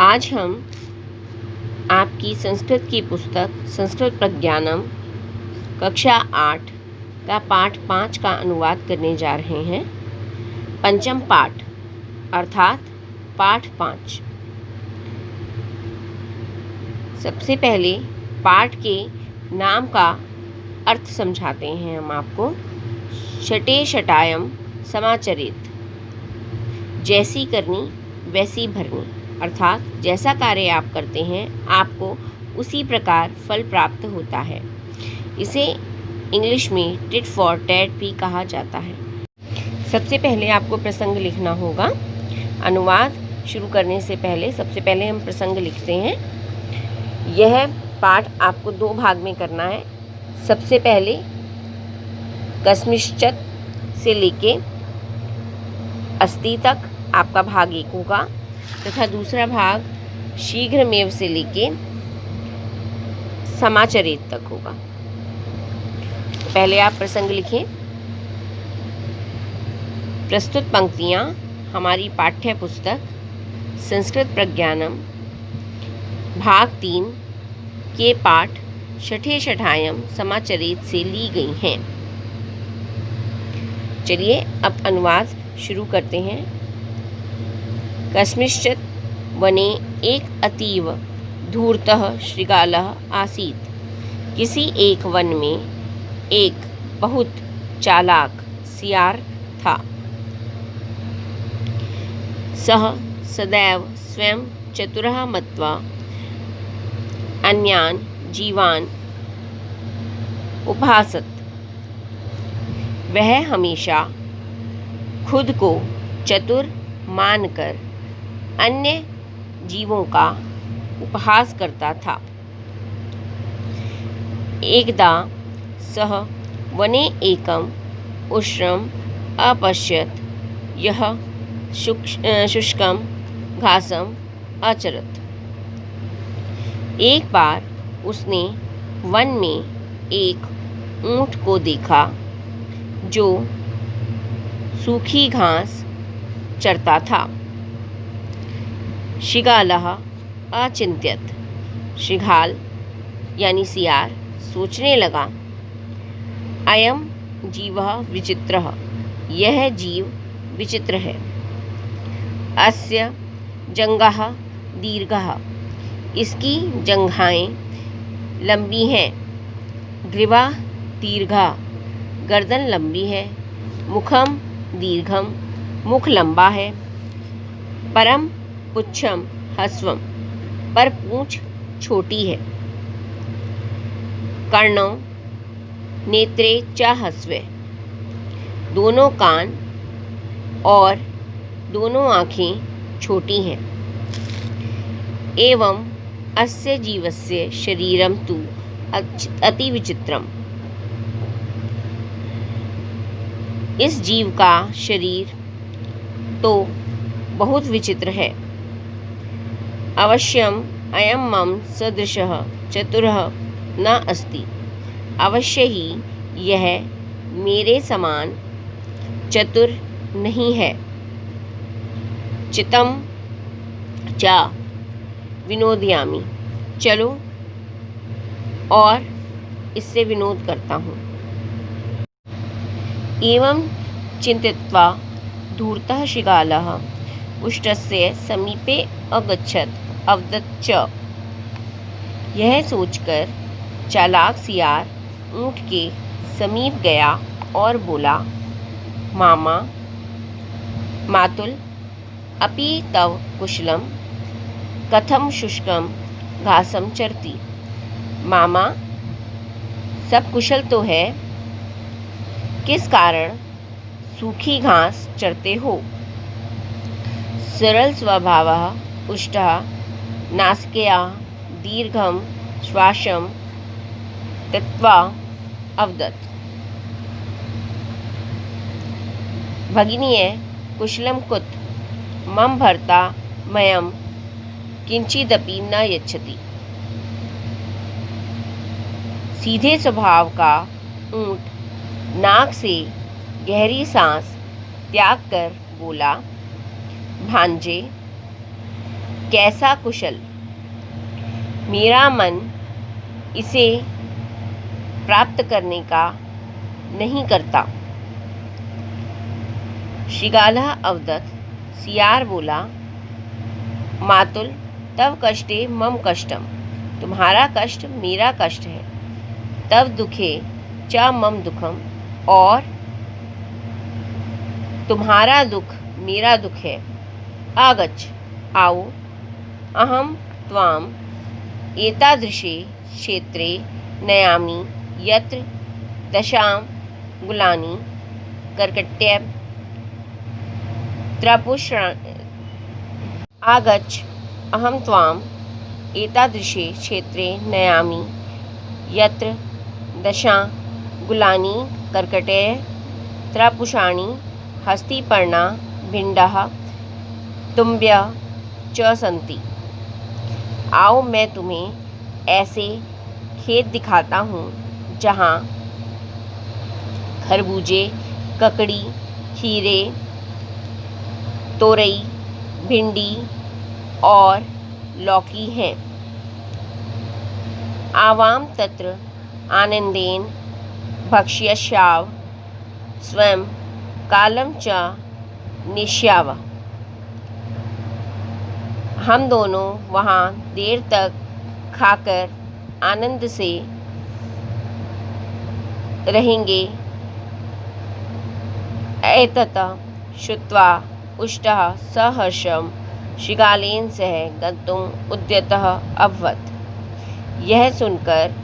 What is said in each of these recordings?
आज हम आपकी संस्कृत की पुस्तक संस्कृत प्रज्ञानम कक्षा 8 का पाठ 5 का अनुवाद करने जा रहे हैं। पंचम पाठ अर्थात पाठ 5। सबसे पहले पाठ के नाम का अर्थ समझाते हैं हम आपको। शटे शटायम समाचरित, जैसी करनी वैसी भरनी, अर्थात जैसा कार्य आप करते हैं आपको उसी प्रकार फल प्राप्त होता है। इसे इंग्लिश में टिट फॉर टैट भी कहा जाता है। सबसे पहले आपको प्रसंग लिखना होगा। अनुवाद शुरू करने से पहले सबसे पहले हम प्रसंग लिखते हैं। यह पाठ आपको 2 भाग में करना है। सबसे पहले कस्मिश्चत से लेके अस्ति तक आपका भाग 1 होगा तथा दूसरा भाग शीघ्रमेव से लेके समाचरित तक होगा। पहले आप प्रसंग लिखें। प्रस्तुत पंक्तियाँ हमारी पाठ्य पुस्तक संस्कृत प्रज्ञानम भाग 3 के पाठ शठे शठायम समाचरित से ली गई हैं। चलिए अब अनुवाद शुरू करते हैं। कस्मिंश्चित् वने एक अतीव धूर्तः शृगालः आसीत्। किसी एक वन में एक बहुत चालाक सियार था। सः सदैव स्वयं चतुरः मत्वा अन्यान् जीवान् उपासत। वह हमेशा खुद को चतुर मानकर अन्य जीवों का उपहास करता था। एकदा सः वने एकम उष्णम अपश्यत यः शुष्कम घासम अचरत। एक बार उसने वन में एक ऊंट को देखा जो सूखी घास चरता था। शृगालः अचिंत्यत, शृगाल यानी सियार सोचने लगा, अयम जीवः विचित्रः, यह जीव विचित्र है। अस्य जंघः दीर्घः, इसकी जंघाएं लंबी हैं। ग्रीवा दीर्घा, गर्दन लंबी है। मुखम दीर्घम, मुख लंबा है। परम पुच्छम हस्वम, पर पूंछ छोटी है। कर्णों नेत्रे च हस्वे, दोनों कान और दोनों आँखें छोटी हैं। एवं अस्य जीवस्य शरीरम तु अति विचित्रम, इस जीव का शरीर तो बहुत विचित्र है। अवश्यम अयम मम सदृशः चतुरः न अस्ति, अवश्य ही यह मेरे समान चतुर नहीं है। चितम च विनोदयामि, चलो और इससे विनोद करता हूँ। एवं चिंतित्वा धूर्तः शृगालः उष्टस्य समीपे अगच्छत् अवदत् च। यह सोचकर चालाक सियार ऊँट के समीप गया और बोला, मामा मातुल अपि तव कुशलम कथम शुष्कम घासम चरती। मामा सब कुशल तो है, किस कारण सूखी घास चरते हो। सरल स्वभावः उष्टः नासिकया दीर्घम श्वासम त्यक्त्वा अवदत्। भगिनीय कुशलम कुत मम भर्ता मयम किंचिदपि न यच्छति। सीधे स्वभाव का ऊंट नाक से गहरी सांस त्याग कर बोला, भांजे कैसा कुशल। मेरा मन इसे प्राप्त करने का नहीं करता। श्रीगालः अवदत्। सियार बोला, मातुल तव कष्टे मम कष्टम। तुम्हारा कष्ट मेरा कष्ट है। तव दुखे च मम दुखम। और तुम्हारा दुख मेरा दुख है। आगच्छ, आओ, अहम त्वाम एतादृशे क्षेत्रे नयामि यत्र दशांगुलानि कर्कट्य त्रपुषाणि। आगच्छ, अहम त्वाम एतादृशे क्षेत्रे नयामि यत्र दशांगुलानि कर्कटय त्रपुषाणि हस्तिपर्णा भिंडाः तुम्ब्यः च सन्ति। आओ, मैं तुम्हें ऐसे खेत दिखाता हूँ जहाँ खरबूजे, ककड़ी, खीरे, तोरई, भिंडी और लौकी हैं। आवाम तत्र आनंदेन भक्ष्यश्याव स्वयं कालम च निश्याव। हम दोनों वहाँ देर तक खाकर आनंद से रहेंगे। एतत् श्रुत्वा उष्टः सहर्षं श्रीगालेन सह गन्तुम् उद्यतः अभवत्। यह सुनकर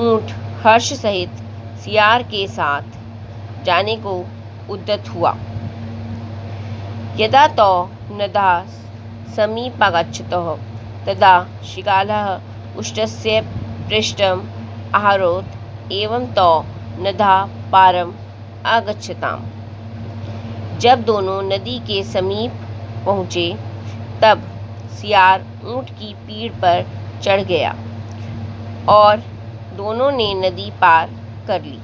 ऊँट हर्ष सहित सियार के साथ जाने को उद्यत हुआ। यदा तौ नदः समीपागच्छतः तदा श्रीगालः उष्टस्य पृष्ठम् आरोहत् एवं तौ नदः पारम् आगच्छताम्। जब दोनों नदी के समीप पहुँचे तब सियार ऊँट की पीठ पर चढ़ गया और दोनों ने नदी पार कर ली।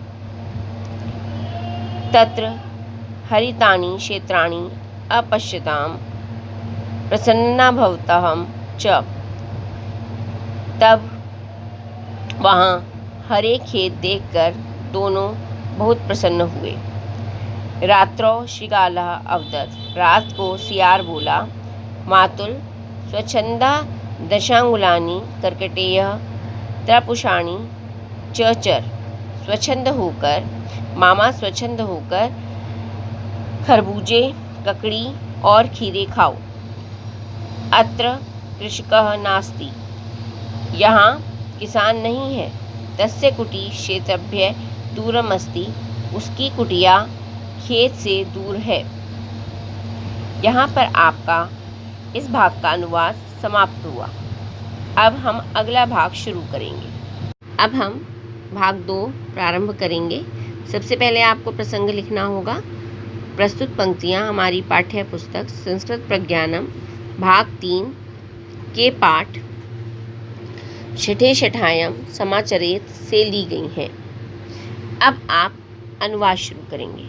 तत्र हरितानि क्षेत्राणि अपश्यताम् प्रसन्नाभवतः च। तब वहाँ हरे खेत देखकर दोनों बहुत प्रसन्न हुए। रात्रौ श्रीगालः अवदत्। रात को सियार बोला, मातुल स्वच्छंदा दशांगुलानि कर्कटेयः त्रपुषाणि च चर। स्वच्छंद होकर, मामा स्वच्छंद होकर खरबूजे, ककड़ी और खीरे खाओ। अत्र कृषकः नास्ति। यहाँ किसान नहीं है। तस्य कुटी क्षेत्रभ्य दूरम् अस्ति। उसकी कुटिया खेत से दूर है। यहाँ पर आपका इस भाग का अनुवाद समाप्त हुआ। अब हम अगला भाग शुरू करेंगे। अब हम भाग 2 प्रारंभ करेंगे। सबसे पहले आपको प्रसंग लिखना होगा। प्रस्तुत पंक्तियाँ हमारी पाठ्य पुस्तक संस्कृत प्रज्ञानम भाग 3 के पाठ छठे छठायम समाचरित से ली गई हैं। अब आप अनुवाद शुरू करेंगे।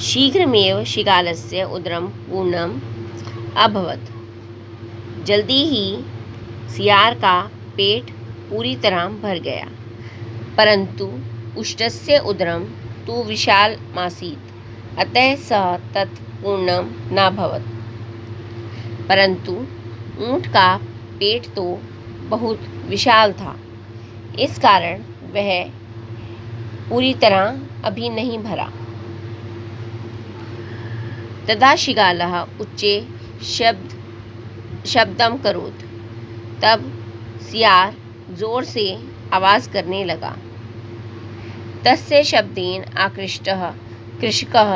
शीघ्रमेव श्रीगालस्य उदरम पूर्णम अभवत्। जल्दी ही सियार का पेट पूरी तरह भर गया। परंतु उष्टस्य उदरम तु विशालमासीत् अतः सः तत् पूर्णं नाभवत्। परंतु ऊँट का पेट तो बहुत विशाल था, इस कारण वह पूरी तरह अभी नहीं भरा। तदा श्रीगालः उच्चे शब्दम करोत्। तब सियार जोर से आवाज़ करने लगा। तस्य शब्देन आकृष्टः कृषकः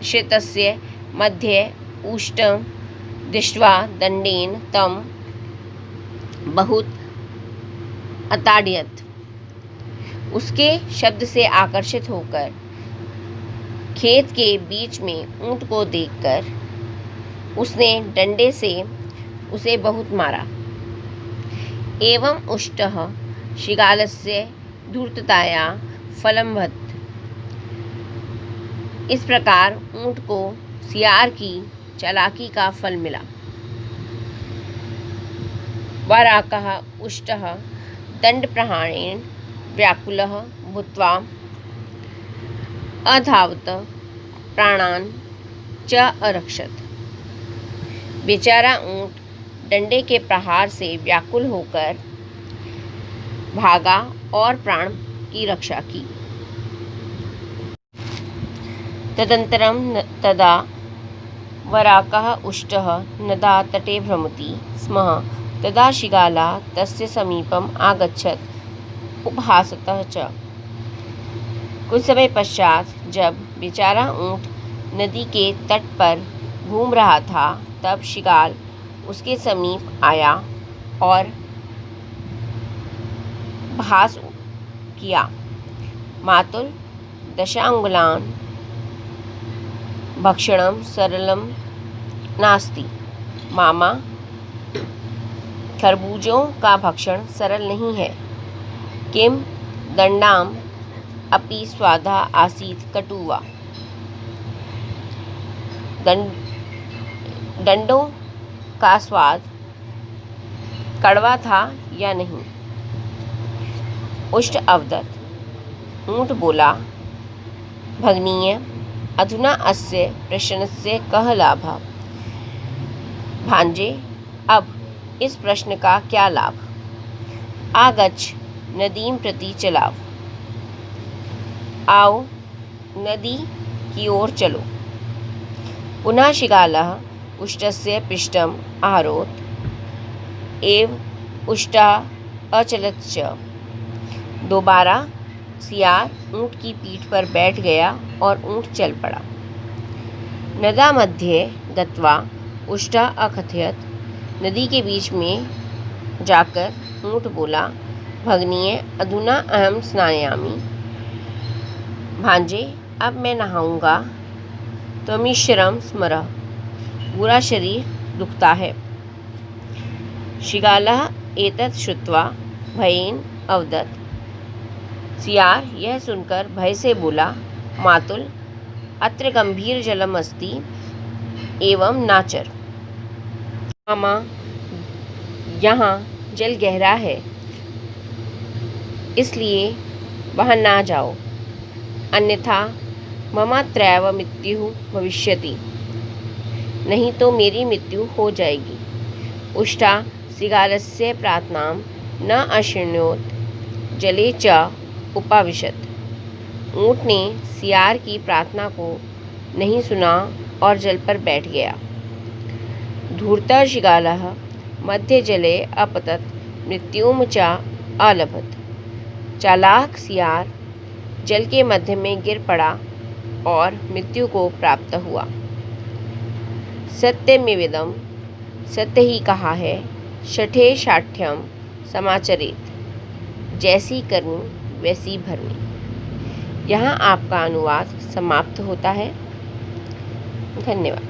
शेतस्य मध्ये उष्टं दृष्ट्वा दंडेन तं बहुत अताड़यत्। उसके शब्द से आकर्षित होकर खेत के बीच में ऊँट को देखकर उसने डंडे से उसे बहुत मारा। एवं उष्टः श्रीगालस्य धूर्तताया फलमभवत्। इस प्रकार ऊँट को सियार की चालाकी का फल मिला। वराकः उष्टः दंडप्रहारेण व्याकुलः भूत्वा अधावत प्राणान् च अरक्षत। बेचारा ऊंट डंडे के प्रहार से व्याकुल होकर भागा और प्राण की रक्षा की। तदंतरम तदा वराकः उष्टः नदा तटे भ्रमति स्म तदा शिगाला तस्य समीपम आगच्छत उपहासतः च। कुछ समय पश्चात जब बेचारा ऊंट नदी के तट पर घूम रहा था तब शिगाल उसके समीप आया और उपहास किया। मातुल दशांगुलान् भक्षणं सरलं नास्ति। मामा, खरबूजों का भक्षण सरल नहीं है। किम दंडाम अपि स्वादा आसीत कटुवा। डंडों का स्वाद कड़वा था या नहीं। उष्ट अवदत्। ऊंट बोला, भगनीय अधुना अस्य प्रश्नस्य कः लाभः। भांजे, अब इस प्रश्न का क्या लाभ। आगच्छ नदीं प्रति चलाव। आओ नदी की ओर चलो। पुनः शिगालः उष्टस्य पृष्ठम् आरोत् एव उष्टा अचलत च। दोबारा सियार ऊंट की पीठ पर बैठ गया और ऊंट चल पड़ा। नदा मध्ये गत्वा उष्टा अकथयत। नदी के बीच में जाकर ऊंट बोला, भगनीय अधुना अहम स्नायामि। भांजे, अब मैं नहाऊंगा। त्वमीश्वरं स्मरः। पूरा शरीर दुखता है। शिगालः एतत् श्रुत्वा भयेन अवदत्। सियार यह सुनकर भय से बोला, मातुल अत्र गंभीर जलम अस्ति एवं नाचर। मामा, यहाँ जल गहरा है इसलिए वहाँ ना जाओ, अन्यथा ममात्रैव मृत्युः भविष्यति। नहीं तो मेरी मृत्यु हो जाएगी। उष्टा सिगालस्य प्रार्थनां न अशृणोत् जले च उपाविशत। ऊंट ने सियार की प्रार्थना को नहीं सुना और जल पर बैठ गया। धूर्तः शिगालः मध्य जले अपतत मृत्युम च अलभत। चालाक सियार जल के मध्य में गिर पड़ा और मृत्यु को प्राप्त हुआ। सत्यमेवेदं, सत्य ही कहा है। शठे शाठ्यम समाचरेत। जैसी करनी वैसी भरनी। यहाँ आपका अनुवाद समाप्त होता है। धन्यवाद।